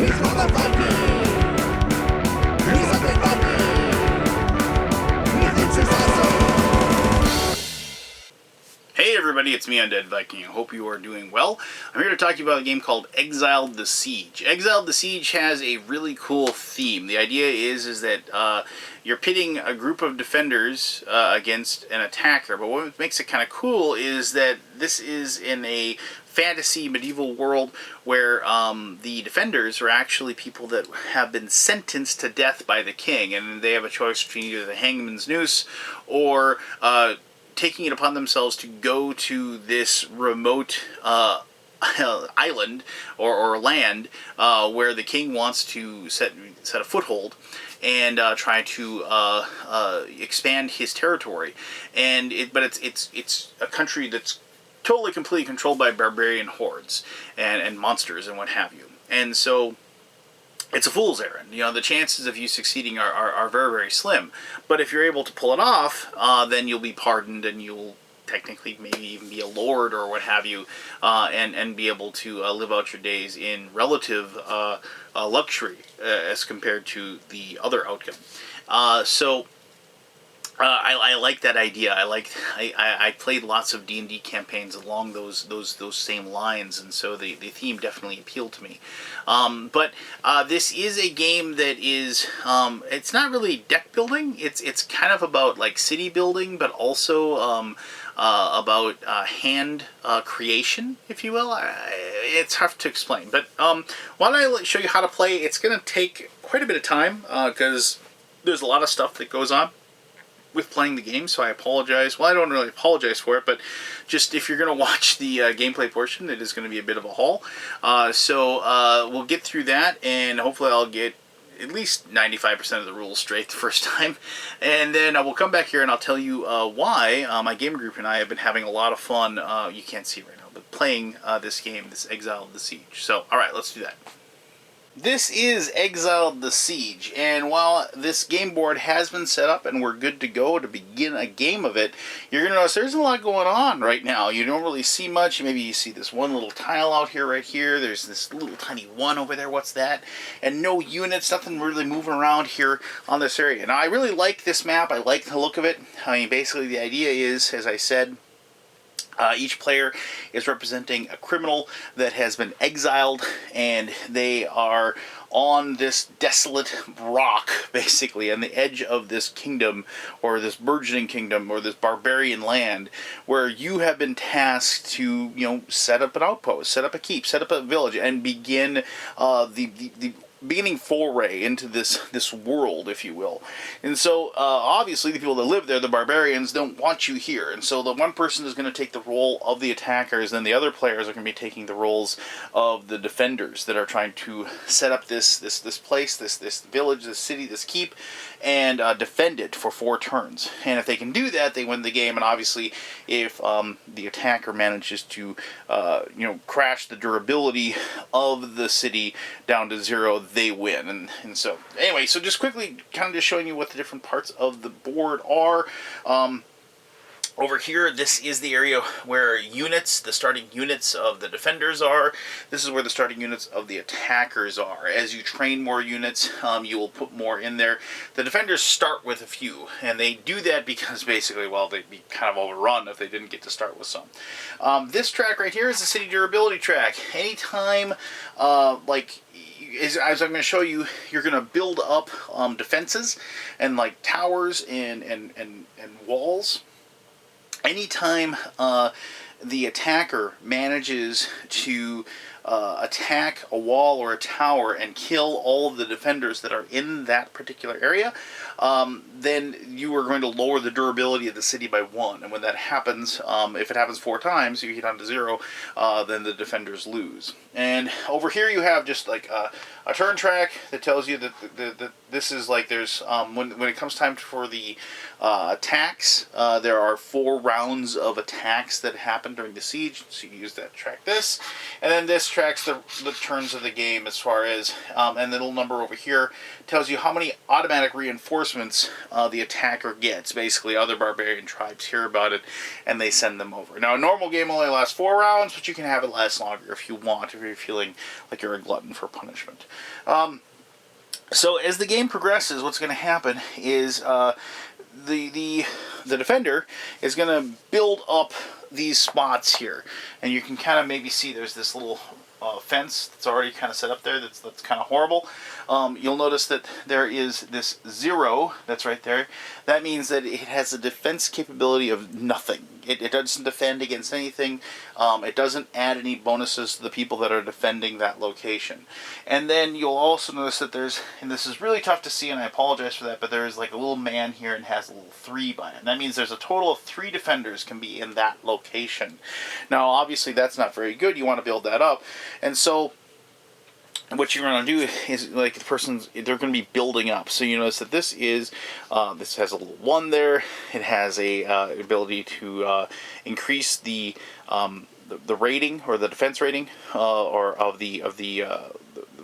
Hey everybody, it's me, Undead Viking. I hope you are doing well. I'm here to talk to you about a game called Exiled the Siege. Exiled the Siege has a really cool theme. The idea is that you're pitting a group of defenders against an attacker, but what makes it kind of cool is that this is in a fantasy medieval world where the defenders are actually people that have been sentenced to death by the king, and they have a choice between either the hangman's noose or taking it upon themselves to go to this remote island or land where the king wants to set a foothold and try to expand his territory. And but it's a country that's totally completely controlled by barbarian hordes and monsters and what have you. And so it's a fool's errand. You know, the chances of you succeeding are very, very slim. But if you're able to pull it off, then you'll be pardoned and you'll technically maybe even be a lord or what have you, and be able to live out your days in relative luxury as compared to the other outcome. I like that idea. I played lots of D&D campaigns along those same lines, and so the theme definitely appealed to me. But this is a game that is it's not really deck building. It's kind of about like city building, but also about hand creation, if you will. It's tough to explain, but why don't I show you how to play? It's going to take quite a bit of time because there's a lot of stuff that goes on with playing the game, so I apologize. Well, I don't really apologize for it, but just if you're going to watch the gameplay portion, it is going to be a bit of a haul. So we'll get through that, and hopefully I'll get at least 95% of the rules straight the first time. And then I will come back here and I'll tell you why my game group and I have been having a lot of fun, you can't see right now, but playing this game, this Exiled the Siege. So, alright, let's do that. This is Exiled the Siege, and while this game board has been set up and we're good to go to begin a game of it, you're going to notice there's a lot going on right now. You don't really see much. Maybe you see this one little tile out here right here. There's this little tiny one over there. What's that? And no units, nothing really moving around here on this area. Now, I really like this map. I like the look of it. I mean, basically the idea is, as I said, each player is representing a criminal that has been exiled, and they are on this desolate rock, basically, on the edge of this kingdom, or this burgeoning kingdom, or this barbarian land, where you have been tasked to, you know, set up an outpost, set up a keep, set up a village, and begin the beginning foray into this world, if you will. And so, obviously, the people that live there, the barbarians, don't want you here. And so the one person is going to take the role of the attackers, and the other players are going to be taking the roles of the defenders that are trying to set up this place, this village, this city, this keep, and defend it for 4 turns. And if they can do that, they win the game. And obviously, if the attacker manages to, crash the durability of the city down to 0, they win. And so, anyway, so just quickly kind of just showing you what the different parts of the board are. Over here, this is the area where the starting units of the defenders are. This is where the starting units of the attackers are. As you train more units, you will put more in there. The defenders start with a few, and they do that because basically, well, they'd be kind of overrun if they didn't get to start with some. This track right here is the city durability track. Anytime, as I'm going to show you, you're going to build up defenses and like towers and walls. Anytime the attacker manages to attack a wall or a tower and kill all of the defenders that are in that particular area, then you are going to lower the durability of the city by 1. And when that happens, if it happens 4 times, you get down to 0, then the defenders lose. And over here you have just like a turn track that tells you that this is like there's, when it comes time for the attacks, there are 4 rounds of attacks that happen during the siege, so you use that track this. And then this tracks the turns of the game as far as, and the little number over here tells you how many automatic reinforcements the attacker gets. Basically, other barbarian tribes hear about it, and they send them over. Now, a normal game only lasts 4 rounds, but you can have it last longer if you want, if you're feeling like you're a glutton for punishment. So as the game progresses, what's going to happen is the defender is going to build up these spots here, and you can kind of maybe see there's this little fence that's already kind of set up there that's kind of horrible. You'll notice that there is this 0 that's right there. That means that it has a defense capability of nothing. It doesn't defend against anything. It doesn't add any bonuses to the people that are defending that location. And then you'll also notice that there's, and this is really tough to see, and I apologize for that, but there is like a little man here and has a little 3 by him. That means there's a total of 3 defenders can be in that location. Now, obviously, that's not very good. You want to build that up. And so what you're going to do is, like, they're going to be building up. So you notice that this is, this has a little 1 there. It has a ability to increase the rating, or the defense rating, or of the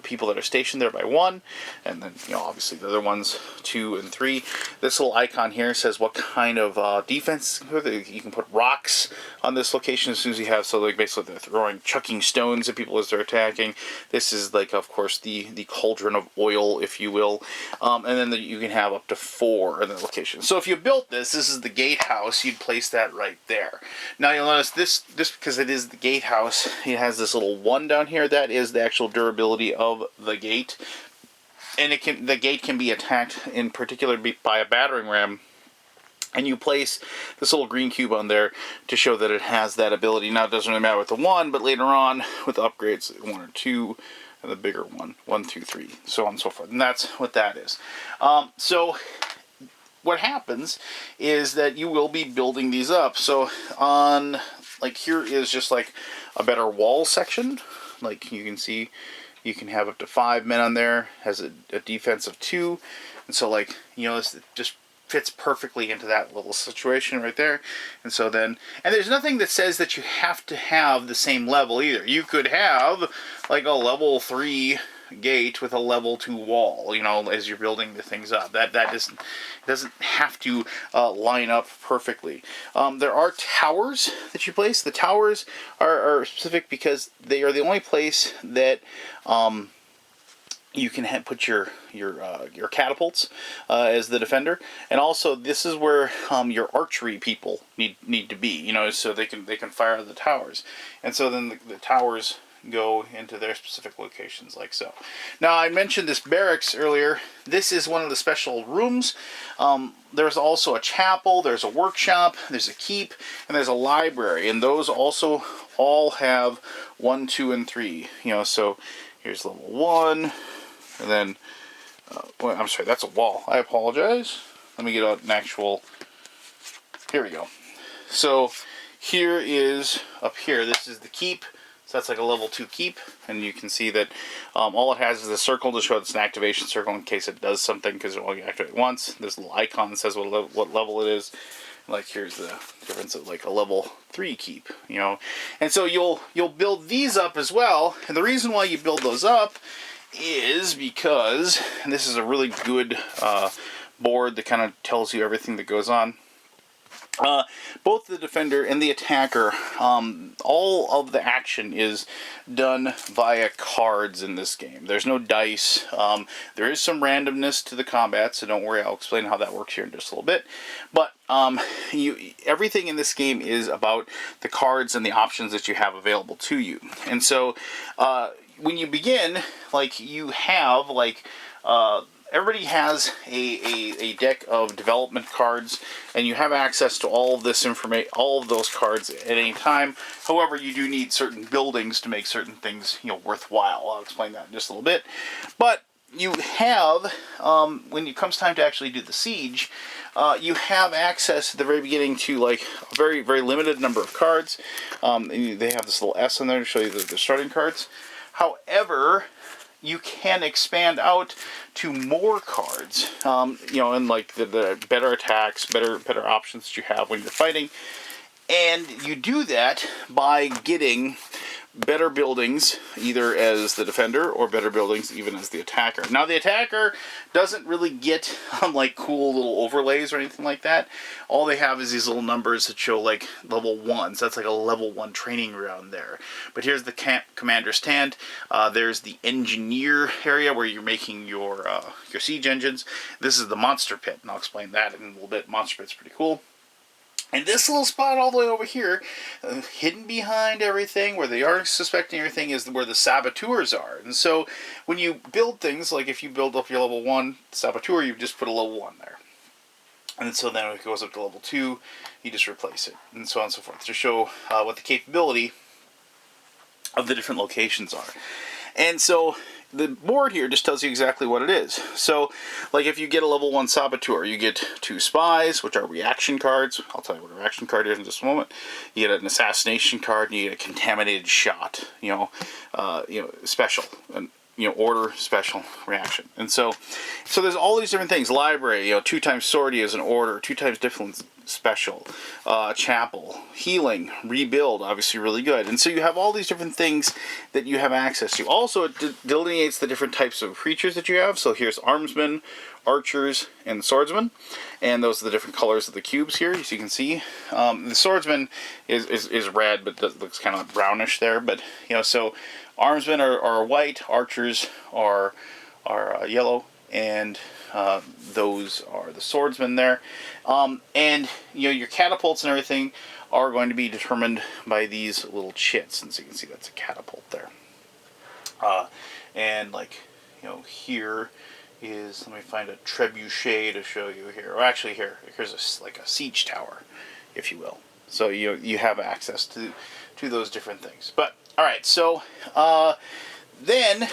people that are stationed there by 1, and then, you know, obviously the other ones 2 and 3. This little icon here says what kind of defense. You can put rocks on this location as soon as you have, so like basically they're chucking stones at people as they're attacking. This is like, of course, the cauldron of oil, if you will, and then you can have up to 4 in the location. So if you built this is the gatehouse, you'd place that right there. Now you'll notice this because it is the gatehouse, it has this little 1 down here. That is the actual durability of the gate, and the gate can be attacked in particular by a battering ram, and you place this little green cube on there to show that it has that ability. Now it doesn't really matter with the 1, but later on with the upgrades, 1 or 2, and the bigger 1, 1, 2, 3, so on and so forth, and that's what that is. So what happens is that you will be building these up. So on, like, here is just like a better wall section. Like you can see, you can have up to 5 men on there, has a defense of 2, and so, like, you know, it just fits perfectly into that little situation right there. And so then, and there's nothing that says that you have to have the same level either. You could have like a level 3 gate with a level 2 wall, you know, as you're building the things up. That doesn't have to line up perfectly. There are towers that you place. The towers are specific because they are the only place that you can put your catapults as the defender, and also this is where your archery people need to be, you know, so they can fire the towers, and so then the towers go into their specific locations like so. Now, I mentioned this barracks earlier. This is one of the special rooms. There's also a chapel, there's a workshop, there's a keep, and there's a library, and those also all have 1, 2, and 3. You know, so here's level 1, and then well, I'm sorry, that's a wall. I apologize. Let me get out an actual. Here we go. So here is up here. This is the keep. So that's like a level 2 keep, and you can see that all it has is a circle to show it's an activation circle in case it does something, because it will only activate once. There's a little icon that says what level it is. Like, here's the difference of like a level 3 keep, you know. And so you'll build these up as well, and the reason why you build those up is because, and this is a really good board that kind of tells you everything that goes on. Both the defender and the attacker, all of the action is done via cards in this game. There's no dice. There is some randomness to the combat, so don't worry, I'll explain how that works here in just a little bit. But everything in this game is about the cards and the options that you have available to you. And so when you begin, like, you have like everybody has a deck of development cards, and you have access to all of this information, all of those cards at any time. However, you do need certain buildings to make certain things, you know, worthwhile. I'll explain that in just a little bit. But you have, when it comes time to actually do the siege, you have access at the very beginning to like a very, very limited number of cards. And they have this little S on there to show you the starting cards. However, you can expand out to more cards, you know, and like the better attacks, better options that you have when you're fighting. And you do that by getting better buildings either as the defender or better buildings even as the attacker. Now the attacker doesn't really get like cool little overlays or anything like that. All they have is these little numbers that show like level 1s. That's like a level 1 training ground there. But here's the commander's tent. There's the engineer area where you're making your siege engines. This is the monster pit, and I'll explain that in a little bit. Monster pit's pretty cool. And this little spot all the way over here, hidden behind everything, where they are suspecting everything, is where the saboteurs are. And so when you build things, like if you build up your level 1 saboteur, you just put a level 1 there. And so then when it goes up to level 2, you just replace it, and so on and so forth, to show what the capability of the different locations are. And so the board here just tells you exactly what it is. So, like if you get a level 1 saboteur, you get 2 spies, which are reaction cards. I'll tell you what a reaction card is in just a moment. You get an assassination card, and you get a contaminated shot. Special, and order, special, reaction. And so there's all these different things. Library, 2 times sortie is an order, 2 times different special, chapel, healing, rebuild, obviously really good. And so you have all these different things that you have access to. Also, it delineates the different types of creatures that you have. So here's armsmen, archers, and swordsmen, and those are the different colors of the cubes here, as you can see. The swordsman is red, but that looks kind of brownish there. But so armsmen are white, archers are yellow, and those are the swordsmen there. And your catapults and everything are going to be determined by these little chits, and so you can see that's a catapult there. And here is, let me find a trebuchet to show you here. Or actually here's like a siege tower, if you will. So you have access to those different things. But all right, so then.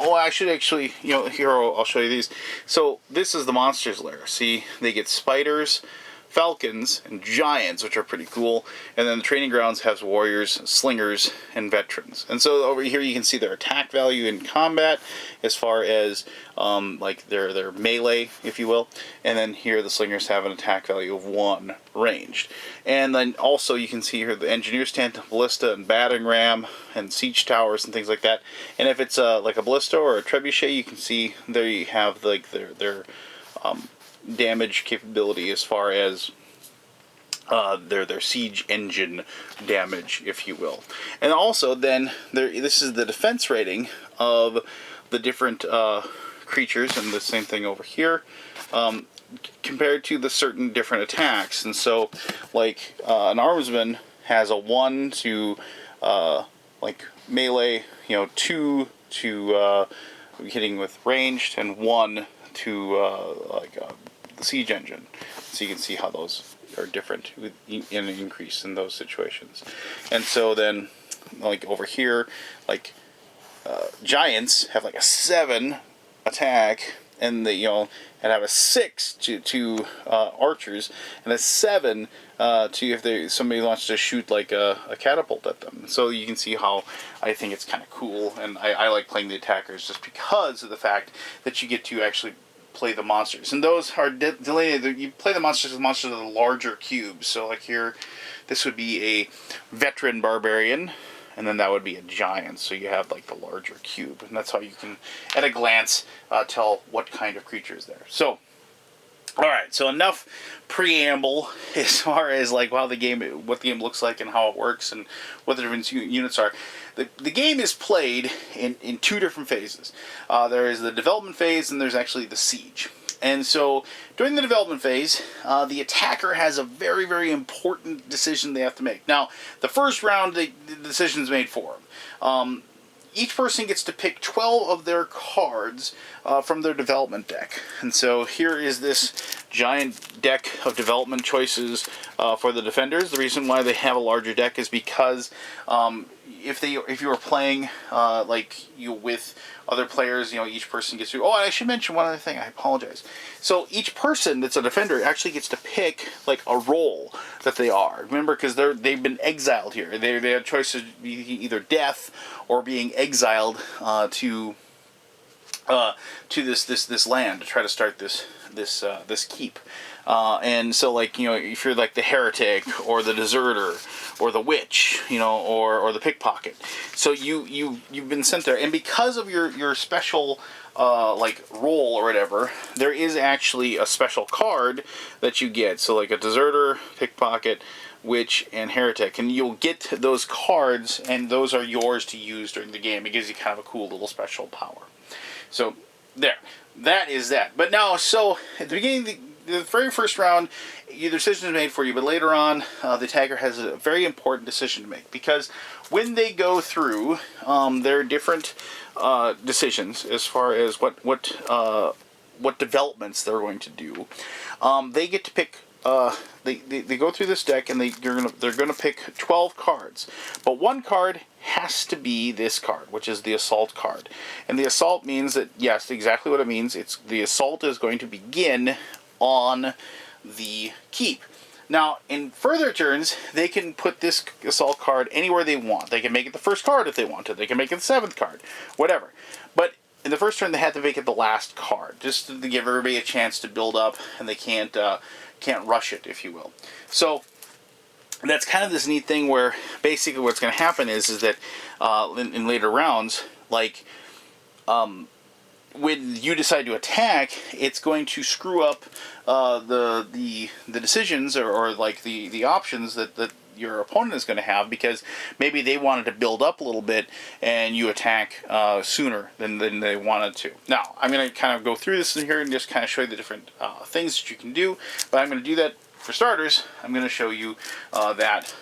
Oh, I should actually, here I'll show you these. So this is the monsters lair. See, they get spiders, falcons, and giants, which are pretty cool. And then the training grounds has warriors, slingers, and veterans. And so over here you can see their attack value in combat, as far as their melee, if you will. And then here the slingers have an attack value of 1 ranged. And then also you can see here the engineer's tent, ballista, and battering ram, and siege towers and things like that. And if it's like a ballista or a trebuchet, you can see there you have their damage capability as far as their siege engine damage, if you will. And also then this is the defense rating of the different creatures, and the same thing over here, compared to the certain different attacks. And so like an armsman has a 1 to melee, 2 to hitting with ranged, and 1 to the siege engine. So you can see how those are different in an increase in those situations. And so then over here, giants have a 7 attack, and and have a 6 to archers, and a 7 to if somebody wants to shoot a catapult at them. So you can see how I think it's kind of cool, and I like playing the attackers just because of the fact that you get to actually play the monsters. And those are delineated. You play the monsters of the larger cubes. So like here, this would be a veteran barbarian, and then that would be a giant. So you have the larger cube, and that's how you can, at a glance, tell what kind of creature is there. So, all right. So enough preamble as far as what the game looks like and how it works and what the different units are. The game is played in 2 different phases. There is the development phase, and there's actually the siege. And so during the development phase, the attacker has a very, very important decision they have to make. Now, the first round, the decision's made for them. Each person gets to pick 12 of their cards from their development deck. And so here is this giant deck of development choices for the defenders. The reason why they have a larger deck is because if you were playing with other players, each person gets to. Oh, and I should mention one other thing. I apologize. So each person that's a defender actually gets to pick a role that they are. Remember, because they've been exiled here. They have choices, either death or being exiled to this land to try to start this keep. And so if you're the heretic or the deserter or the witch, you know, or the pickpocket. So you've been sent there, and because of your special like role or whatever, there is actually a special card that you get. So like a deserter, pickpocket, witch, and heretic, and you'll get those cards, and those are yours to use during the game. It gives you kind of a cool little special power. So there, that is that. But now, so at the beginning, the very first round, your decision is made for you, but later on, the attacker has a very important decision to make, because when they go through their different decisions as far as what developments they're going to do, they get to pick. They go through this deck, and they're gonna pick 12 cards, but one card has to be this card, which is the assault card. And the assault means that, yes, exactly what it means. It's the assault is going to begin on the keep. Now, in further turns, they can put this assault card anywhere they want. They can make it the first card if they want to. They can make it the 7th card, whatever. But in the first turn, they have to make it the last card, just to give everybody a chance to build up, and they can't rush it, if you will. So that's kind of this neat thing where basically what's going to happen is that in later rounds, like when you decide to attack, it's going to screw up the decisions or like the options that your opponent is going to have, because maybe they wanted to build up a little bit and you attack sooner than they wanted to. Now, I'm going to kind of go through this in here and just kind of show you the different things that you can do, but I'm going to do that for starters. I'm going to show you that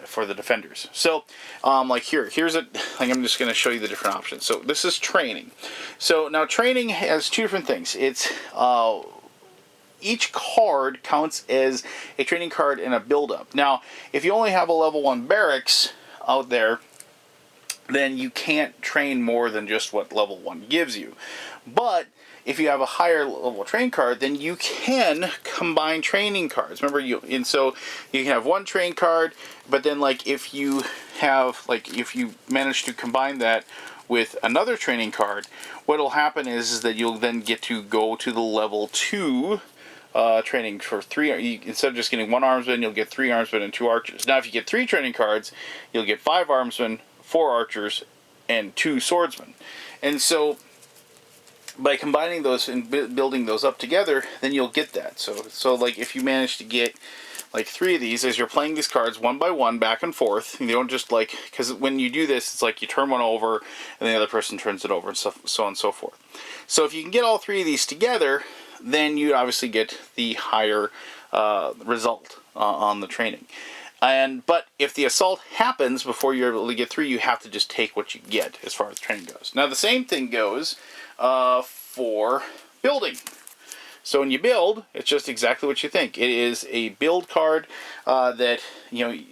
for the defenders. So, like here's a, like I'm just going to show you the different options. So this is training. So now training has two different things. It's each card counts as a training card and a build-up. Now, if you only have a level 1 barracks out there, then you can't train more than just what level 1 gives you. But if you have a higher level train card, then you can combine training cards. Remember, so you can have one train card, but then like if you manage to combine that with another training card, what'll happen is that you'll then get to go to the level 2 training for 3. Instead of just getting 1 armsman, you'll get 3 armsmen and 2 archers. Now, if you get 3 training cards, you'll get 5 armsmen, 4 archers, and 2 swordsmen. And so, by combining those and building those up together, then you'll get that. So like if you manage to get like 3 of these, as you're playing these cards one by one back and forth, you don't just like, because when you do this, it's like you turn one over and the other person turns it over and so on and so forth. So if you can get all 3 of these together, then you obviously get the higher result on the training. But if the assault happens before you're able to get 3, you have to just take what you get as far as training goes. Now the same thing goes for building. So when you build, it's just exactly what you think. It is a build card that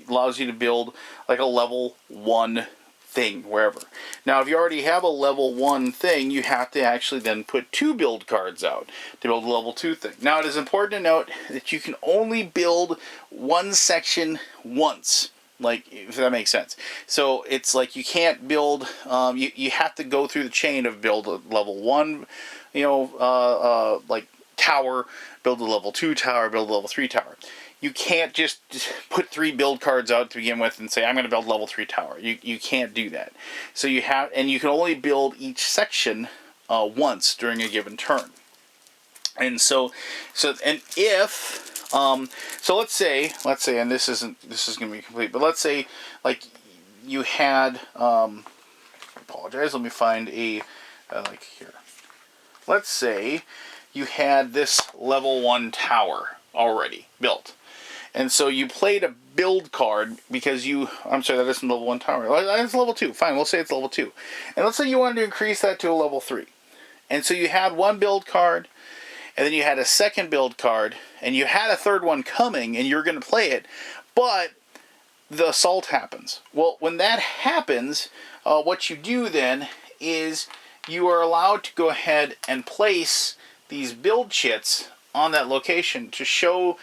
allows you to build like a level 1 thing wherever. Now, if you already have a level 1 thing, you have to actually then put 2 build cards out to build a level 2 thing. Now, it is important to note that you can only build one section once. Like, if that makes sense. So it's like you can't build. You have to go through the chain of build a level 1, like tower, build a level 2 tower, build a level 3 tower. You can't just put 3 build cards out to begin with and say, I'm going to build level 3 tower. You can't do that. So you have, and you can only build each section once during a given turn. And so if, so let's say, and this is going to be complete, but let's say, like, you had, apologize, let me find a, like here. Let's say you had this level 1 tower already built. And so you played a build card because I'm sorry, that isn't level 1 tower. That's level 2. Fine, we'll say it's level 2. And let's say you wanted to increase that to a level 3. And so you had 1 build card, and then you had a 2nd build card, and you had a 3rd one coming, and you're going to play it, but the assault happens. Well, when that happens, what you do then is you are allowed to go ahead and place these build chits on that location to show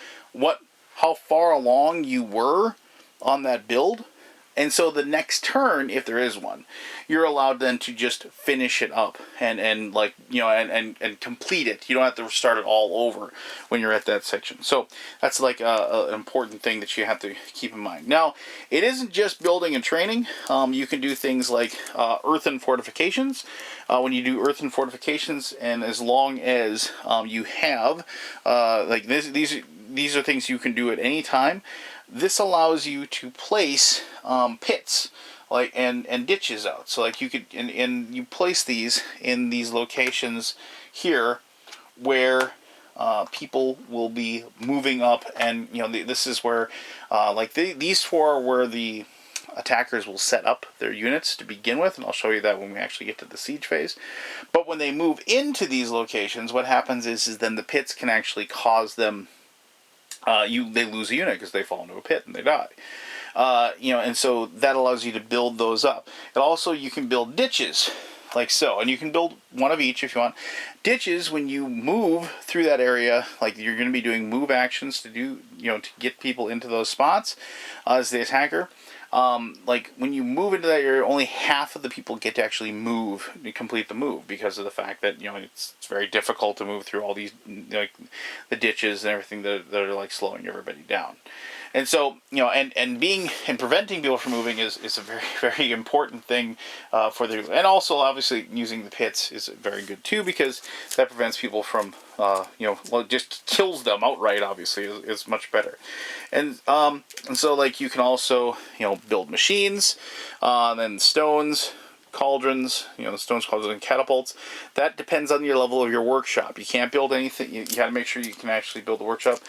how far along you were on that build. And so the next turn, if there is one, you're allowed then to just finish it up and like, you know, and complete it. You don't have to start it all over when you're at that section. So that's like an important thing that you have to keep in mind. Now, it isn't just building and training. You can do things like earthen fortifications. When you do earthen fortifications, and as long as you have like these are things you can do at any time. This allows you to place pits like and ditches out. So like you could and you place these in these locations here where people will be moving up, and you know this is where like these four are where the attackers will set up their units to begin with, and I'll show you that when we actually get to the siege phase. But when they move into these locations, what happens is then the pits can actually cause them they lose a unit because they fall into a pit and they die. You know, and so that allows you to build those up. And also you can build ditches like so, and you can build one of each if you want. Ditches, when you move through that area, like you're going to be doing move actions to do, you know, to get people into those spots as the attacker. Like when you move into that area, only half of the people get to actually move, to complete the move, because of the fact that, you know, it's very difficult to move through all these, like the ditches and everything that are like slowing everybody down. And so, you know, and preventing people from moving is a very, very important thing for the, and also obviously using the pits is very good too, because that prevents people from, you know, well, just kills them outright. Obviously, is much better. And so like you can also, you know, build machines, then stones, cauldrons, you know, stones, cauldrons, and catapults. That depends on your level of your workshop. You can't build anything. You got to make sure you can actually build a workshop.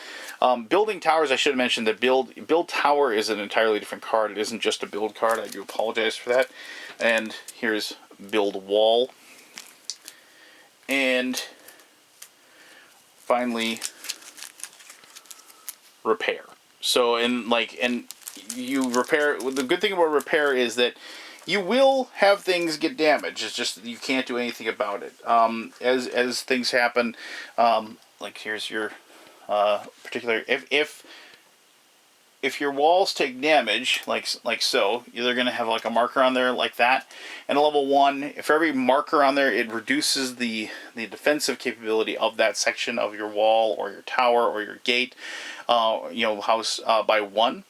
Building towers, I should have mentioned that build tower is an entirely different card. It isn't just a build card. I do apologize for that. And here's build wall. And finally, repair. So, and you repair. The good thing about repair is that you will have things get damaged. It's just you can't do anything about it. As things happen, like here's your particular. If your walls take damage, like so, you're going to have like a marker on there like that. And a level 1, for every marker on there, it reduces the defensive capability of that section of your wall or your tower or your gate, you know, house by 1.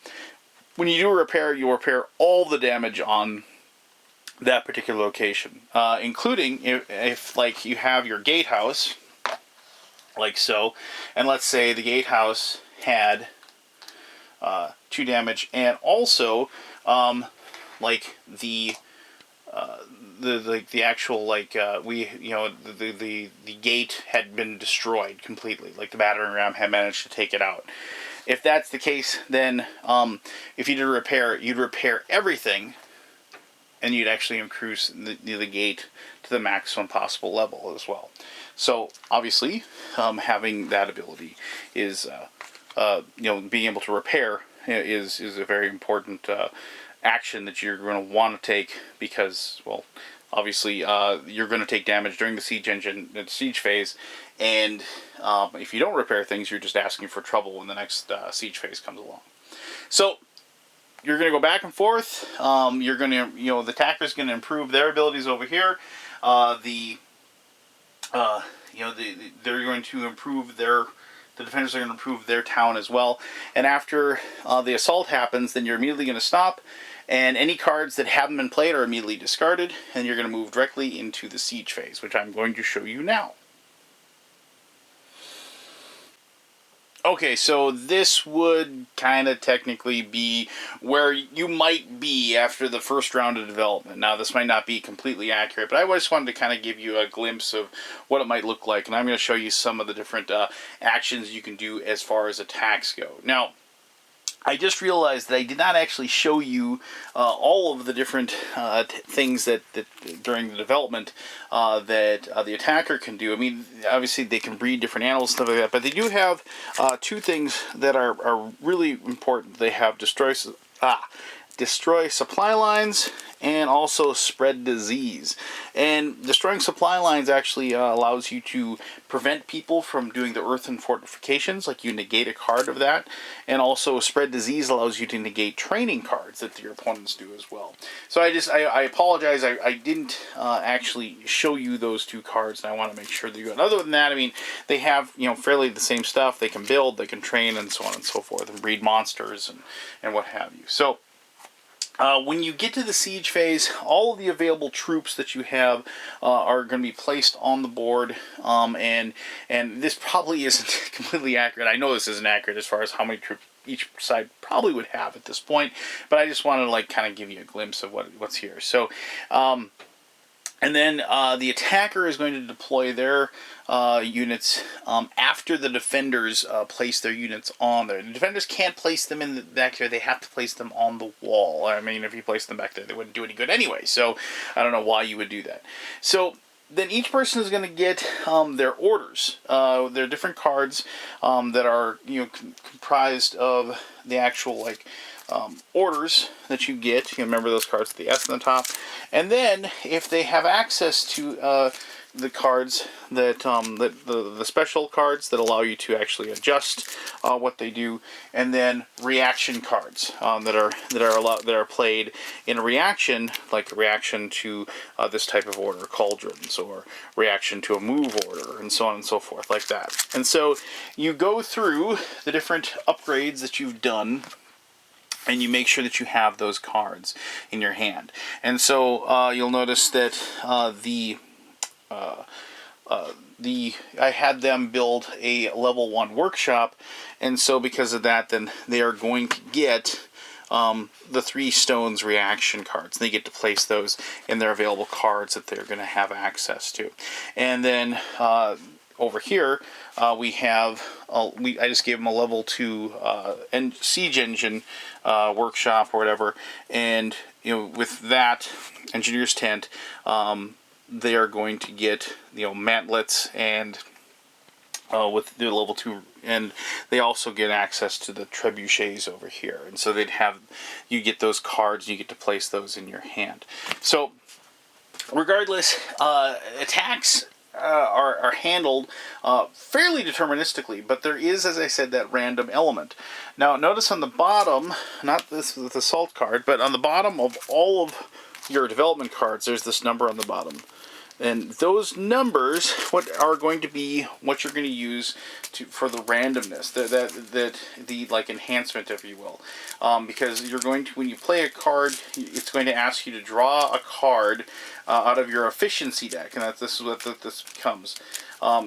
When you do a repair, you'll repair all the damage on that particular location, including if like you have your gatehouse, like so, and let's say the gatehouse had 2 damage, and also like the actual like we, you know, the gate had been destroyed completely, like the battering ram had managed to take it out. If that's the case, then if you did a repair, you'd repair everything, and you'd actually increase the gate to the maximum possible level as well. So obviously, having that ability is, you know, being able to repair is a very important action that you're going to want to take, because, well, obviously you're going to take damage during the siege phase, and if you don't repair things, you're just asking for trouble when the next siege phase comes along. So you're going to go back and forth. You're going to, you know, the attacker's going to improve their abilities over here. You know, they're going to improve the defenders are going to improve their town as well. And after the assault happens, then you're immediately going to stop, and any cards that haven't been played are immediately discarded, and you're going to move directly into the siege phase, which I'm going to show you now. Okay, so this would kind of technically be where you might be after the first round of development. Now, this might not be completely accurate, but I just wanted to kind of give you a glimpse of what it might look like, and I'm going to show you some of the different actions you can do as far as attacks go. Now, I just realized that I did not actually show you all of the different things that during the development that the attacker can do. I mean, obviously they can breed different animals and stuff like that, but they do have 2 things that are really important. They have destroy supply lines and also spread disease. And destroying supply lines actually allows you to prevent people from doing the earthen fortifications, like you negate a card of that. And also spread disease allows you to negate training cards that your opponents do as well. So I apologize, I didn't actually show you those two cards, and I want to make sure that you got. Other than that, I mean, they have, you know, fairly the same stuff. They can build, they can train, and so on and so forth, and breed monsters and what have you. So when you get to the siege phase, all of the available troops that you have are going to be placed on the board, and this probably isn't completely accurate. I know this isn't accurate as far as how many troops each side probably would have at this point, but I just wanted to like kind of give you a glimpse of what's here. So, and then the attacker is going to deploy their units after the defenders place their units on there. The defenders can't place them in the back there. They have to place them on the wall. I mean, if you place them back there, they wouldn't do any good anyway. So I don't know why you would do that. So then each person is going to get their orders. They're different cards that are, you know, comprised of the actual like orders that you get. You remember those cards with the S on the top. And then if they have access to the cards that the special cards that allow you to actually adjust what they do, and then reaction cards that are played in a reaction, like a reaction to this type of order, cauldrons, or reaction to a move order, and so on and so forth, like that. And so you go through the different upgrades that you've done, and you make sure that you have those cards in your hand. And so you'll notice that I had them build a level 1 workshop, and so because of that, then they are going to get the 3 stones reaction cards. They get to place those in their available cards that they're going to have access to. And then over here we have I just gave them a level 2 siege engine workshop or whatever, and you know, with that engineer's tent, they are going to get, you know, mantlets, and with the level 2, and they also get access to the trebuchets over here. And so you get those cards, and you get to place those in your hand. So regardless, attacks are handled fairly deterministically, but there is, as I said, that random element. Now notice on the bottom, not this with the salt card, but on the bottom of all of your development cards, there's this number on the bottom. And those numbers are going to be what you're going to use for the randomness, the like enhancement, if you will, because you're going to, when you play a card, it's going to ask you to draw a card out of your efficiency deck, and this is what this becomes,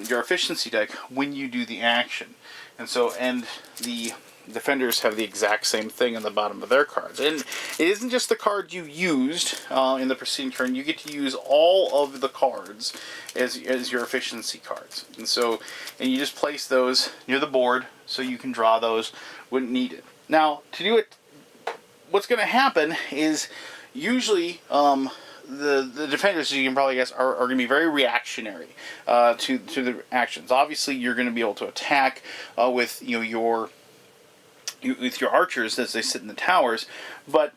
your efficiency deck when you do the action. And so, and the defenders have the exact same thing on the bottom of their cards. And it isn't just the card you used in the preceding turn. You get to use all of the cards as your efficiency cards. And so, and you just place those near the board so you can draw those when needed. Now, to do it, what's going to happen is usually the defenders, as you can probably guess, are going to be very reactionary to the actions. Obviously, you're going to be able to attack with your archers as they sit in the towers, but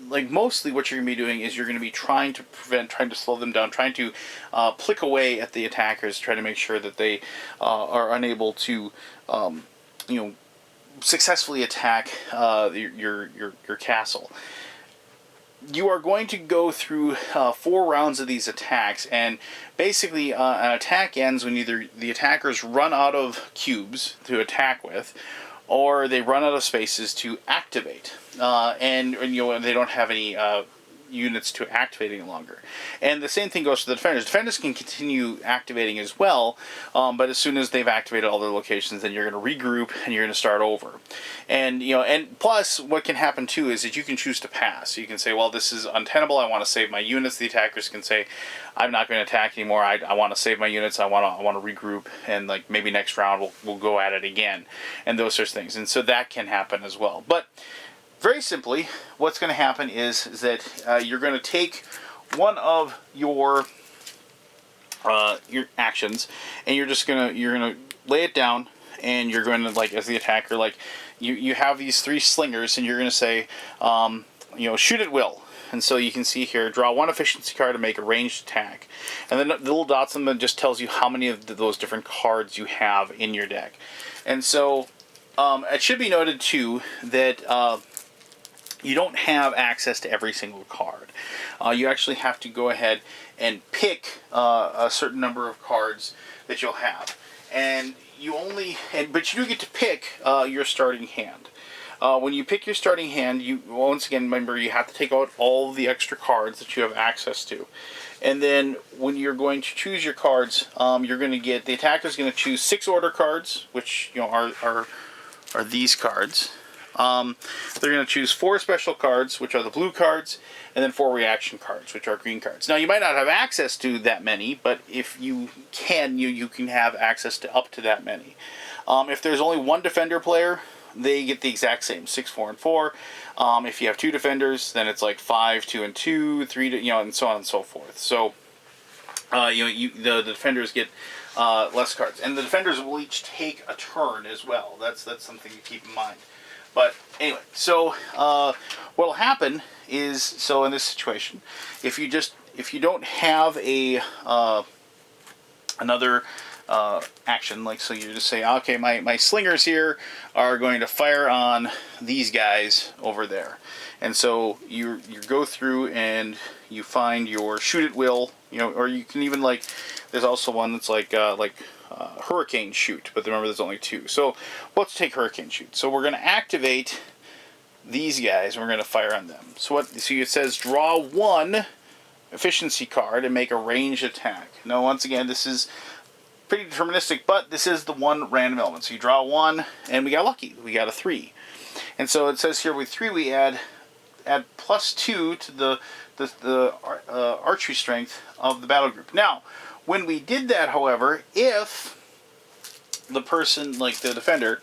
like mostly what you're going to be doing is you're going to be trying to slow them down, trying to plick away at the attackers, trying to make sure that they are unable to successfully attack your castle. You are going to go through 4 rounds of these attacks, and basically an attack ends when either the attackers run out of cubes to attack with, or they run out of spaces to activate, and they don't have any units to activate any longer. And the same thing goes to the defenders. Defenders can continue activating as well, but as soon as they've activated all their locations, then you're going to regroup and you're going to start over. And and plus, what can happen too is that you can choose to pass. You can say, well, this is untenable. I want to save my units. The attackers can say, I'm not going to attack anymore. I want to save my units. I want to regroup, and like maybe next round we'll go at it again, and those sorts of things. And so that can happen as well. But very simply, what's going to happen is that you're going to take one of your actions, and you're going to lay it down, and you're going to, like, as the attacker, like you have these 3 slingers, and you're going to say, shoot at will. And so you can see here, draw one efficiency card to make a ranged attack. And then the little dots on them just tells you how many of those different cards you have in your deck. And so it should be noted too that you don't have access to every single card. You actually have to go ahead and pick a certain number of cards that you'll have. And but you do get to pick your starting hand. When you pick your starting hand, you once again remember you have to take out all the extra cards that you have access to, and then when you're going to choose your cards, you're going to get the attacker's going to choose 6 order cards, which are these cards. They're going to choose 4 special cards, which are the blue cards, and then 4 reaction cards, which are green cards. Now you might not have access to that many, but if you can, you can have access to up to that many. If there's only one defender player, they get the exact same 6, 4, and 4. If you have 2 defenders, then it's like 5, 2, and 2, 3, and so on and so forth. So, the defenders get less cards, and the defenders will each take a turn as well. That's something to keep in mind. But anyway, so what'll happen is, so in this situation, if you don't have another action, like, so you just say, okay, my slingers here are going to fire on these guys over there, and so you go through and you find your shoot at will, or you can even, like, there's also one that's like hurricane shoot, but remember there's only 2. So let's take hurricane shoot. So we're going to activate these guys and we're going to fire on them. So it says draw 1 efficiency card and make a ranged attack. Now once again, this is pretty deterministic, but this is the one random element. So you draw 1, and we got lucky. We got a 3. And so it says here with 3 we add +2 to the archery strength of the battle group. Now, when we did that, however, if the person, like the defender,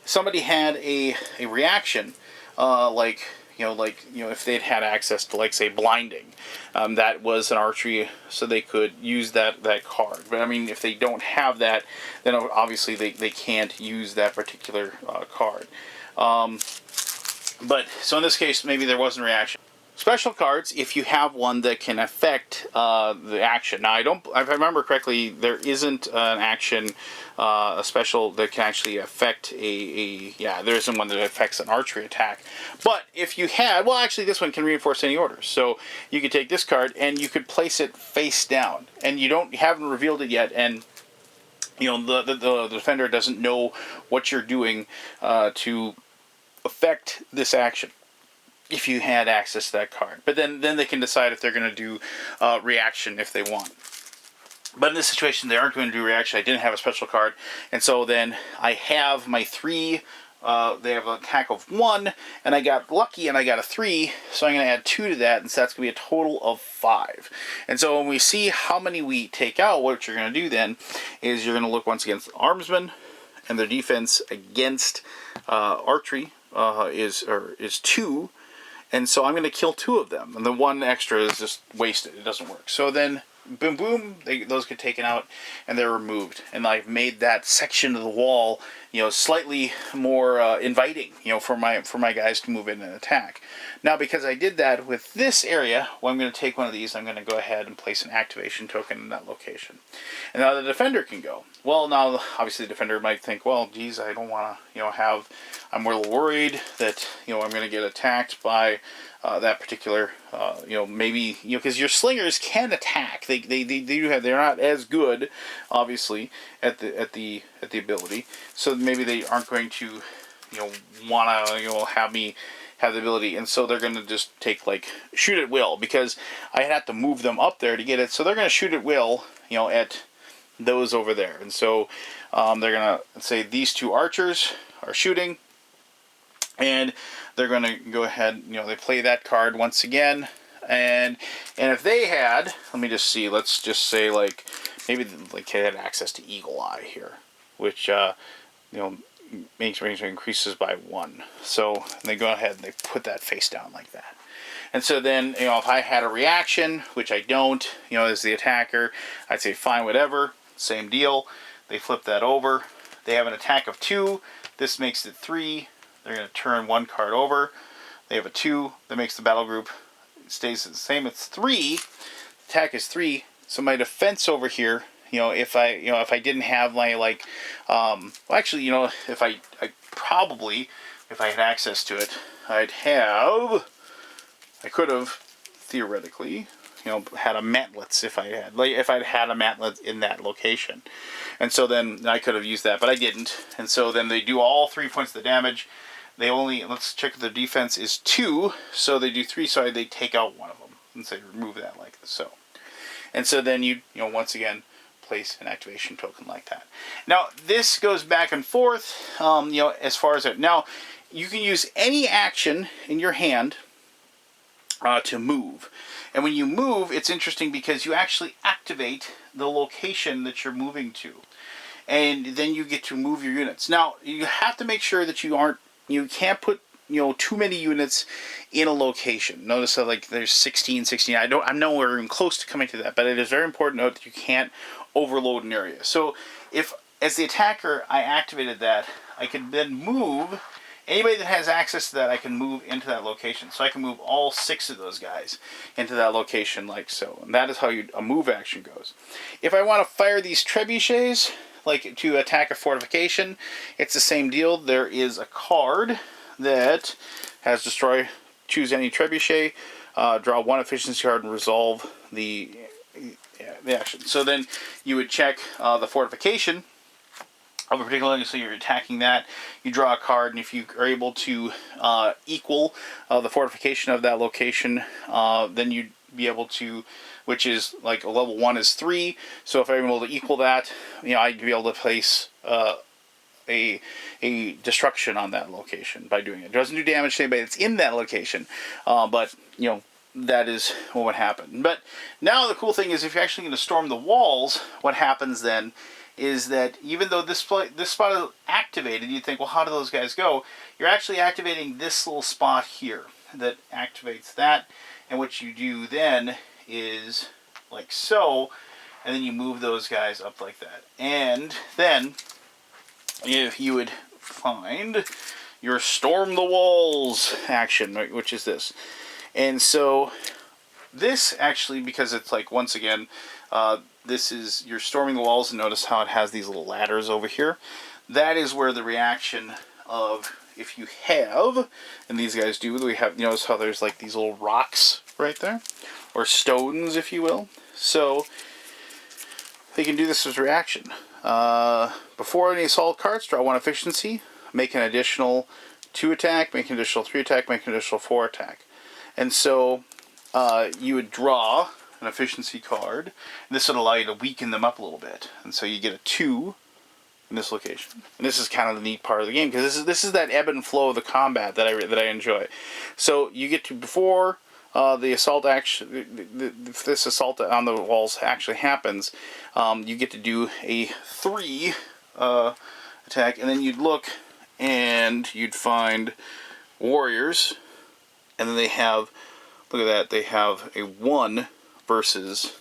somebody had a reaction, if they'd had access to, like, say, blinding, that was an archery, so they could use that card. But I mean, if they don't have that, then obviously they can't use that particular card. But so in this case, maybe there wasn't a reaction. Special cards, if you have one that can affect the action. Now, if I remember correctly, there isn't an action, a special that can actually affect there isn't one that affects an archery attack. But if you had, well, actually, this one can reinforce any orders. So you could take this card and you could place it face down, and you haven't revealed it yet, and the defender doesn't know what you're doing to affect this action, if you had access to that card. But then they can decide if they're going to do reaction if they want. But in this situation, they aren't going to do reaction. I didn't have a special card, and so then I have my 3. They have an attack of 1, and I got lucky, and I got a 3, so I'm going to add 2 to that, and so that's going to be a total of 5. And so when we see how many we take out, what you're going to do then is you're going to look once against the armsmen, and their defense against archery is 2. And so I'm going to kill 2 of them, and the 1 extra is just wasted. It doesn't work. So then, boom, boom, those get taken out, and they're removed. And I've made that section of the wall, slightly more inviting, for my guys to move in and attack. Now, because I did that with this area, well, I'm going to take one of these. I'm going to go ahead and place an activation token in that location. And now the defender can go. Well, now, obviously, the defender might think, well, geez, I don't want to, I'm a little worried that, I'm going to get attacked by that particular, maybe, because your slingers can attack. They do have, they're not as good, obviously, at the ability. So maybe they aren't going to, want to, have me have the ability, and so they're going to just take, like, shoot at will, because I had to move them up there to get it. So they're going to shoot at will, at those over there. And so they're going to say these 2 archers are shooting, and they're going to go ahead, they play that card once again, and if they had, let me just see, let's just say, like, maybe like they had access to Eagle Eye here, which makes range increases by 1. So they go ahead and they put that face down like that. And so then, if I had a reaction, which I don't, as the attacker, I'd say fine, whatever, same deal. They flip that over. They have an attack of 2. This makes it 3. They're going to turn 1 card over. They have a 2 that makes the battle group, it stays the same. It's 3. Attack is 3. So my defense over here, if I didn't have my well, actually, if I probably, if I had access to it, I could have theoretically, had a mantlets if I had, if I'd had a mantlet in that location, and so then I could have used that, but I didn't, and so then they do all 3 points of the damage. They only, let's check if the defense is 2, so they do 3, so they take out one of them, and say remove that like so. And so then you once again place an activation token like that. Now this goes back and forth, as far as it. Now you can use any action in your hand to move. And when you move, it's interesting because you actually activate the location that you're moving to. And then you get to move your units. Now you have to make sure that you can't put too many units in a location. Notice that there's 16. I'm nowhere even close to coming to that, but it is very important to note that you can't overload an area. So if, as the attacker, I activated that, I could then move anybody that has access to that. I can move into that location. So I can move all 6 of those guys into that location like so. And that is how a move action goes. If I want to fire these trebuchets, like to attack a fortification, it's the same deal. There is a card that has destroy, choose any trebuchet, draw 1 efficiency card and resolve the action. So then you would check the fortification of a particular, so you're attacking that, you draw a card, and if you are able to equal the fortification of that location, then you'd be able to, which is like a level 1 is 3, so if I'm able to equal that, I'd be able to place a destruction on that location by doing it. It doesn't do damage to anybody that's in that location, but that is what would happen. But now the cool thing is, if you're actually going to storm the walls, what happens then is that even though this spot is activated, you think, well, how do those guys go? You're actually activating this little spot here that activates that, and what you do then is like so, and then you move those guys up like that. And then if you would find your storm the walls action, right, which is this. And so this actually, because it's once again, this is, you're storming the walls, and notice how it has these little ladders over here. That is where the reaction of, if you have, and these guys do, we have, notice how there's these little rocks right there, or stones, if you will. So they can do this as reaction. Before any assault cards, draw 1 efficiency, make an additional 2 attack, make an additional 3 attack, make an additional 4 attack. And so you would draw an efficiency card, and this would allow you to weaken them up a little bit. And so you get a 2 in this location. And this is kind of the neat part of the game, because this is that ebb and flow of the combat that I enjoy. So you get to, before the assault action, if this assault on the walls actually happens, you get to do a 3 attack, and then you'd look and you'd find warriors, and then they have, look at that, they have a 1 versus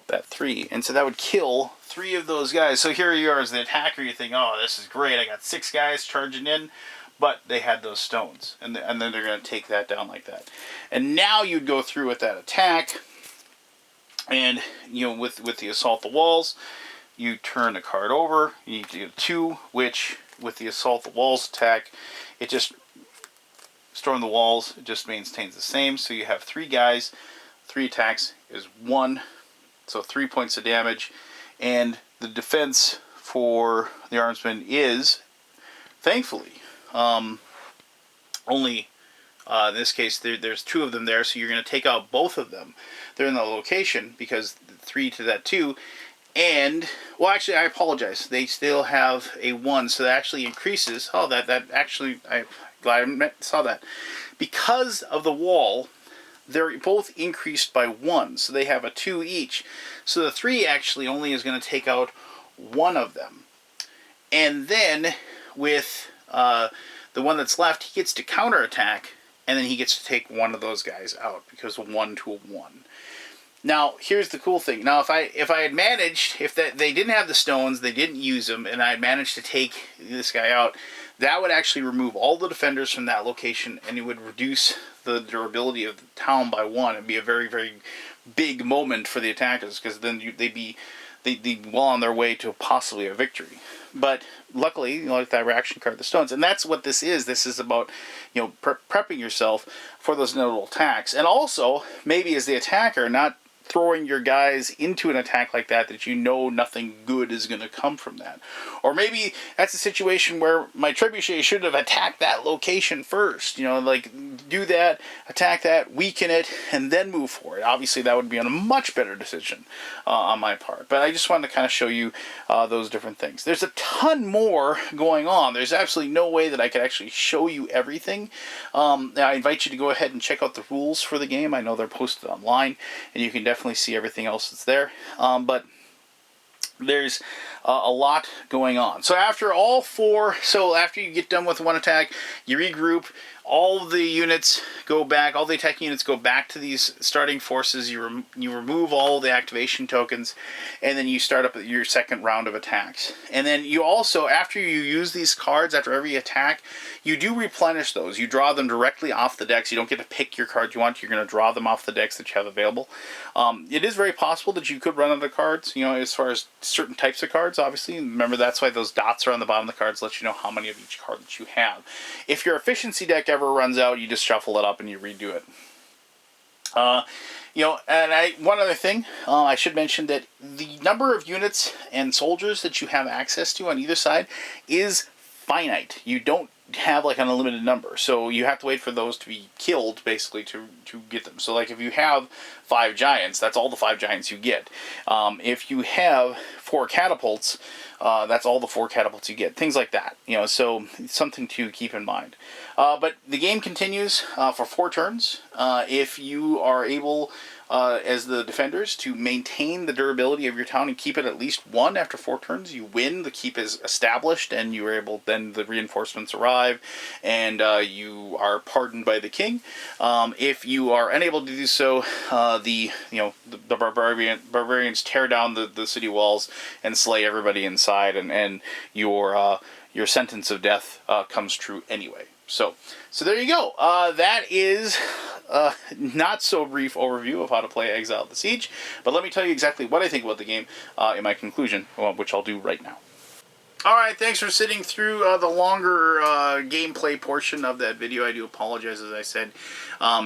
that 3, and so that would kill 3 of those guys. So here you are as the attacker, you think, oh, this is great, I got 6 guys charging in, but they had those stones, and then they're going to take that down like that. And now you'd go through with that attack, and with the assault the walls, you turn a card over, you need to get a 2, which with the assault the walls attack, it just, storm the walls, it just maintains the same. So you have 3 guys, 3 attacks is 1, so 3 points of damage, and the defense for the armsman is, thankfully, only in this case there's 2 of them there, so you're going to take out both of them. They're in the location because 3 to that 2, and well, actually I apologize, they still have a 1, so that actually increases. Oh, that actually, I'm glad I saw that. Because of the wall, they're both increased by 1, so they have a 2 each. So the 3 actually only is going to take out 1 of them. And then with the one that's left, he gets to counterattack, and then he gets to take 1 of those guys out, because 1 to a 1. Now, here's the cool thing. Now, if I had managed, they didn't have the stones, they didn't use them, and I had managed to take this guy out, that would actually remove all the defenders from that location, and it would reduce the durability of the town by 1. It'd be a very, very big moment for the attackers, because then they'd be well on their way to possibly a victory. But luckily, like that reaction card, the stones, and that's what this is. This is about, prepping yourself for those inevitable attacks, and also maybe as the attacker, not throwing your guys into an attack like that nothing good is going to come from that. Or maybe that's a situation where my trebuchet should have attacked that location first. Do that, attack that, weaken it, and then move forward. Obviously, that would be a much better decision on my part. But I just wanted to kind of show you those different things. There's a ton more going on. There's absolutely no way that I could actually show you everything. I invite you to go ahead and check out the rules for the game. I know they're posted online, and you can definitely see everything else that's there. But there's a lot going on. So after after you get done with one attack, you regroup. All the units go back. All the attack units go back to these starting forces. You remove all the activation tokens, and then you start up your second round of attacks. And then you also, after you use these cards, after every attack, you do replenish those. You draw them directly off the decks. You don't get to pick your cards you want. You're going to draw them off the decks that you have available. It is very possible that you could run out of cards, as far as certain types of cards, obviously. Remember, that's why those dots are on the bottom of the cards, let you know how many of each card that you have. If your efficiency deck ever runs out, you just shuffle it up and you redo it. One other thing, I should mention that the number of units and soldiers that you have access to on either side is finite. You don't have like an unlimited number, so you have to wait for those to be killed basically to get them. So like if you have 5 giants, that's all the 5 giants you get. If you have 4 catapults, that's all the 4 catapults you get. Things like that, so something to keep in mind. But the game continues for 4 turns. If you are able, as the defenders, to maintain the durability of your town and keep it at least 1 after 4 turns, you win. The keep is established, and you are able. Then the reinforcements arrive, and you are pardoned by the king. If you are unable to do so, the barbarians tear down the city walls and slay everybody inside, and your sentence of death comes true anyway. So there you go. That is not so brief overview of how to play Exiled the Siege, but let me tell you exactly what I think about the game in my conclusion, which I'll do right now. Alright, thanks for sitting through the longer gameplay portion of that video. I do apologize, as I said.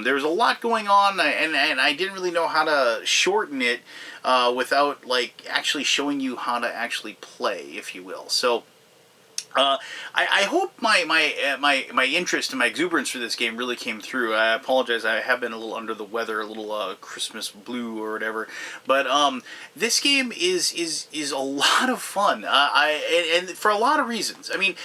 There was a lot going on, and I didn't really know how to shorten it without actually showing you how to actually play, if you will. So I hope my interest and my exuberance for this game really came through. I apologize, I have been a little under the weather, a little Christmas blue or whatever. But this game is a lot of fun. And for a lot of reasons. I mean,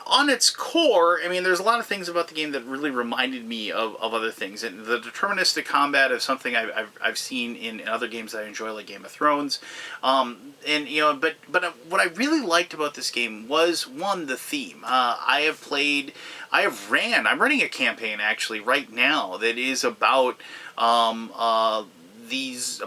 on its core, there's a lot of things about the game that really reminded me of other things. And the deterministic combat is something I've seen in other games that I enjoy, like Game of Thrones. But what I really liked about this game was, one, the theme. I'm running a campaign actually right now that is about these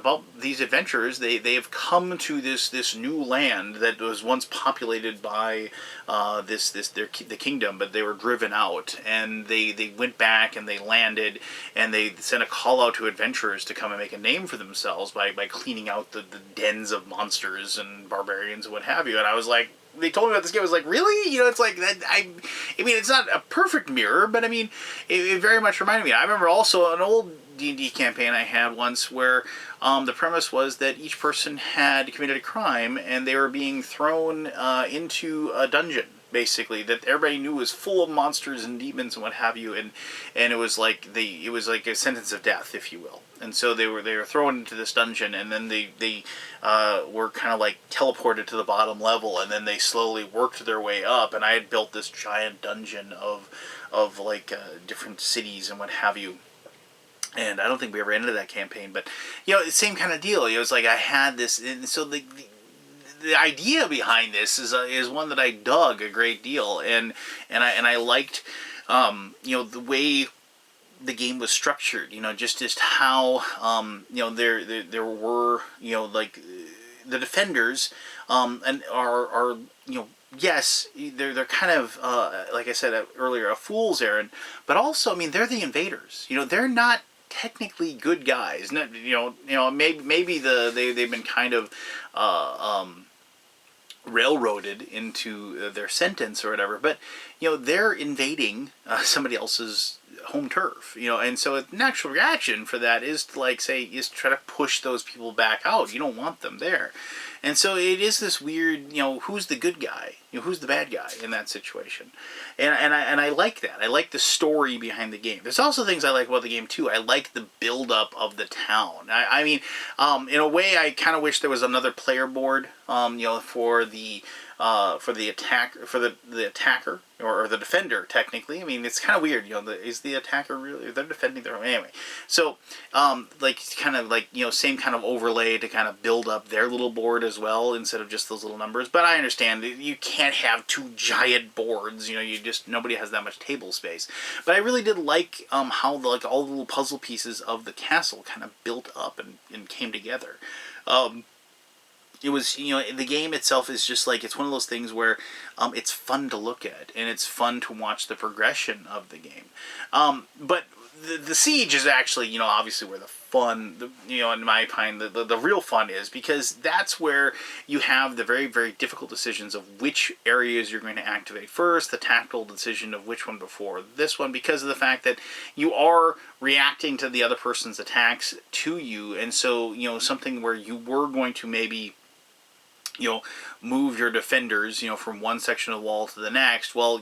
adventurers. They have come to this new land that was once populated by the kingdom, but they were driven out, and they went back and they landed, and they sent a call out to adventurers to come and make a name for themselves by cleaning out the dens of monsters and barbarians and what have you. And I was like, they told me about this game. I was like, really? It's like that. It's not a perfect mirror, but it very much reminded me. I remember also an old D&D campaign I had once where the premise was that each person had committed a crime and they were being thrown into a dungeon, basically, that everybody knew was full of monsters and demons and what have you, and it was like a sentence of death, if you will. And so they were thrown into this dungeon, and then they were kind of like teleported to the bottom level, and then they slowly worked their way up. And I had built this giant dungeon of different cities and what have you. And I don't think we ever ended that campaign, but same kind of deal. It was like I had this, and so the idea behind this is one that I dug a great deal, and I liked the way the game was structured. Just how there were the defenders and are yes, they're kind of like I said earlier, a fool's errand, but also, I mean, they're the invaders. You know, they're not technically good guys. Not, maybe they've been kind of railroaded into their sentence or whatever, but they're invading somebody else's home turf, and so a natural reaction for that is to is try to push those people back out. You don't want them there. And so it is this weird, who's the good guy, who's the bad guy in that situation, and I like that. I like the story behind the game. There's also things I like about the game too. I like the build up of the town. I mean, in a way, I kind of wish there was another player board, for the attacker or the defender. Technically, I mean, it's kind of weird. Is the attacker really? They're defending their own anyway. So, same kind of overlay to kind of build up their little board as well instead of just those little numbers. But I understand you can't have two giant boards. Nobody has that much table space. But I really did like how all the little puzzle pieces of the castle kind of built up and came together. It was, the game itself is just it's one of those things where it's fun to look at and it's fun to watch the progression of the game. But the siege is actually, obviously where the fun, in my opinion, the real fun is, because that's where you have the very, very difficult decisions of which areas you're going to activate first, the tactical decision of which one before this one, because of the fact that you are reacting to the other person's attacks to you. And so, something where you were going to maybe move your defenders, from one section of the wall to the next. Well,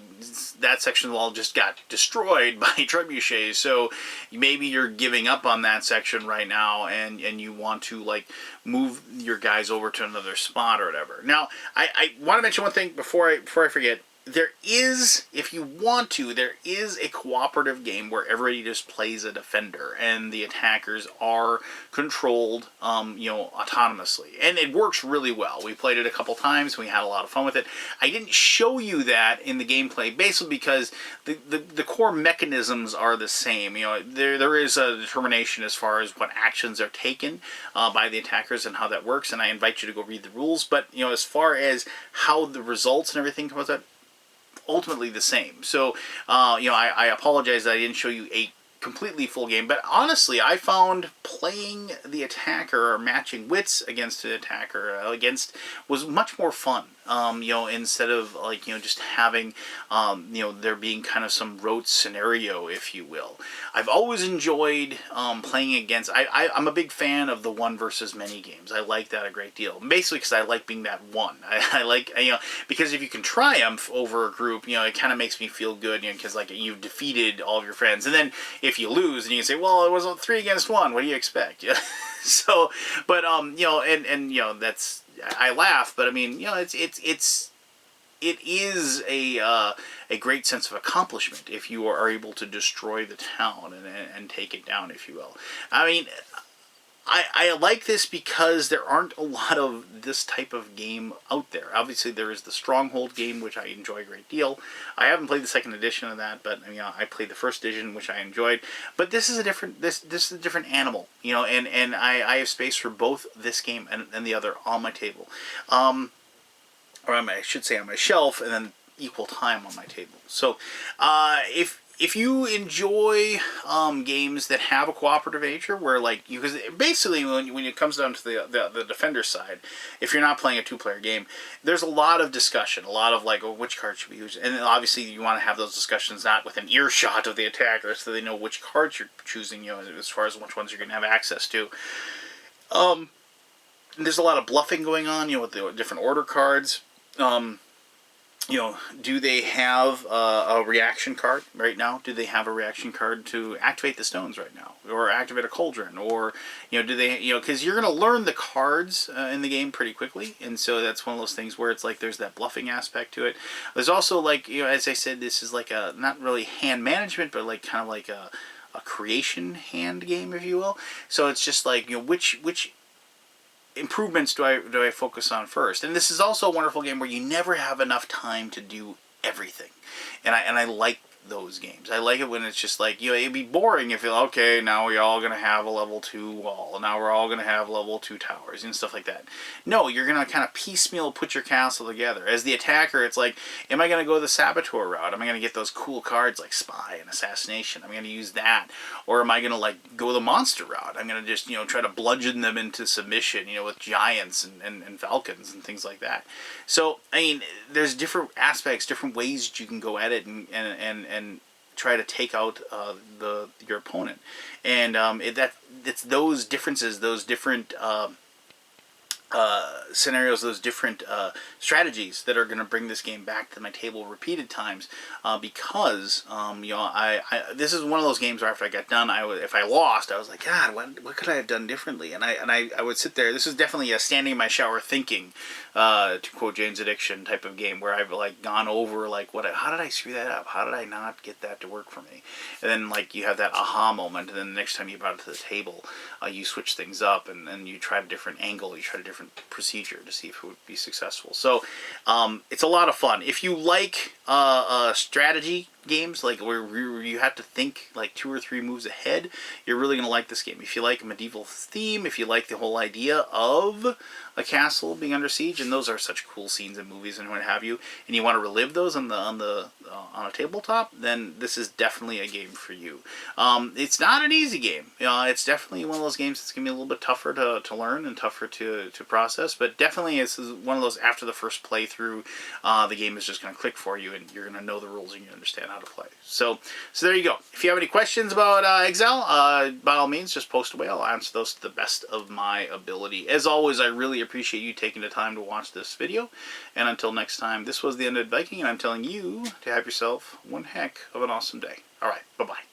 that section of the wall just got destroyed by trebuchets, so maybe you're giving up on that section right now, and you want to move your guys over to another spot or whatever. Now, I want to mention one thing before I forget. There is, if you want to, there is a cooperative game where everybody just plays a defender and the attackers are controlled, autonomously. And it works really well. We played it a couple times. We had a lot of fun with it. I didn't show you that in the gameplay, basically because the core mechanisms are the same. There is a determination as far as what actions are taken by the attackers and how that works, and I invite you to go read the rules. But, as far as how the results and everything comes out, ultimately the same. So, I apologize that I didn't show you a completely full game, but honestly, I found playing the attacker or matching wits against the attacker was much more fun. Instead of just having there being kind of some rote scenario, if you will. I've always enjoyed playing against. I'm a big fan of the one versus many games. I like that a great deal. Basically, because I like being that one. I like because if you can triumph over a group, it kind of makes me feel good. Because you've defeated all of your friends, and then if you lose, and you can say, well, it was 3 against 1. What do you expect? So, but that's. I laugh, but I mean, it is a great sense of accomplishment if you are able to destroy the town and take it down, if you will. I mean, I like this because there aren't a lot of this type of game out there. Obviously, there is the Stronghold game, which I enjoy a great deal. I haven't played the second edition of that, but I played the first edition, which I enjoyed. But this is a different this is a different animal, and I have space for both this game and the other on my table, or I should say on my shelf, and then equal time on my table. So, if you enjoy games that have a cooperative nature, where because basically when it comes down to the defender side, if you're not playing a 2-player game, there's a lot of discussion, a lot of which card should be used, and then obviously you want to have those discussions not with an earshot of the attacker, so they know which cards you're choosing, as far as which ones you're going to have access to. There's a lot of bluffing going on, with the different order cards. Do they have a reaction card right now? Do they have a reaction card to activate the stones right now? Or activate a cauldron? Or, do they, because you're going to learn the cards in the game pretty quickly. And so that's one of those things where it's there's that bluffing aspect to it. There's also, as I said, this is not really hand management, but kind of a creation hand game, if you will. So it's just which improvements do I focus on first? And this is also a wonderful game where you never have enough time to do everything, and I like those games. I like it when it's just like, it'd be boring if okay, now we're all going to have a level 2 wall. Now we're all going to have level 2 towers and stuff like that. No, you're going to kind of piecemeal put your castle together. As the attacker, it's like, am I going to go the Saboteur route? Am I going to get those cool cards like Spy and Assassination? I'm going to use that. Or am I going to like go the monster route? I'm going to just, try to bludgeon them into submission, with giants and falcons and things like that. So, I mean, there's different aspects, different ways that you can go at it and try to take out your opponent, and it's those differences, those different scenarios, those different strategies that are going to bring this game back to my table repeated times, because this is one of those games where after I got done, if I lost, I was like, God, what could I have done differently? And I would sit there. This is definitely a standing in my shower thinking, to quote Jane's Addiction type of game, where I've like gone over like how did I screw that up? How did I not get that to work for me? And then like you have that aha moment, and then the next time you brought it to the table, you switch things up and you try a different angle, you try a different procedure to see if it would be successful. So it's a lot of fun. If you like strategy games, like where you have to think like 2 or 3 moves ahead, you're really going to like this game. If you like a medieval theme, if you like the whole idea of a castle being under siege, and those are such cool scenes in movies and what have you, and you want to relive those on a tabletop, then this is definitely a game for you. It's not an easy game. It's definitely one of those games that's going to be a little bit tougher to learn and tougher to process, but definitely this is one of those, after the first playthrough, the game is just going to click for you, and you're going to know the rules and you understand how to play. So there you go. If you have any questions about Exiled, by all means, just post away. I'll answer those to the best of my ability. As always, I really appreciate you taking the time to watch this video. And until next time, this was the Undead Viking, and I'm telling you to have yourself one heck of an awesome day. All right, bye-bye.